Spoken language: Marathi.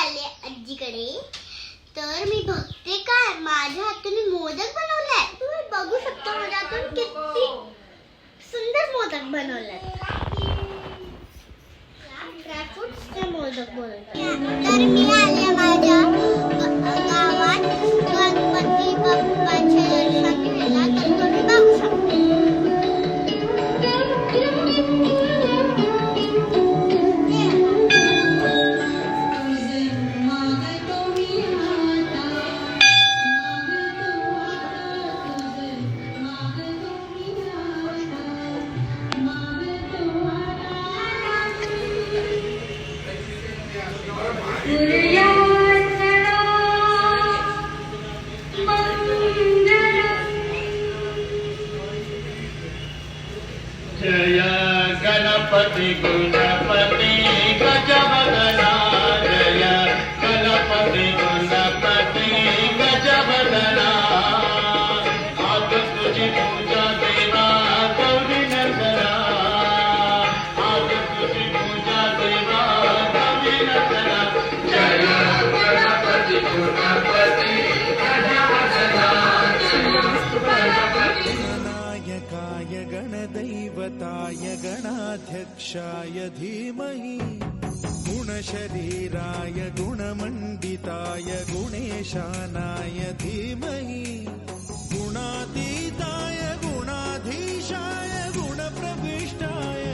आले आजीकडे. तर मी बघते काय माझ्या हाताने मोदक बनवलाय. तुम्ही बघू शकता माझ्या हातून किती सुंदर मोदक बनवलाय. ड्रायफ्रुट्सचे मोदक बनवले. तर मी आले माझ्या गावात गणपती बाप्पाचे दर्शन घ्यायला. तर तुम्ही बघू शकता. जय गणपति गुणपति गजवदना. जय गणपति गुणपति गजवदना. आज तुझी पूजा देवा गौरी नंदना. आज तुझी पूजा देवा गौरी नंदना. जय गणपति गुणपति गणनायकाय गणदैवताय गणाध्यक्षाय धीमहि गुणशरीराय गुणमण्डिताय गुणेशानाय धीमहि गुणातीताय गुणाधीशाय गुणप्रविष्टाय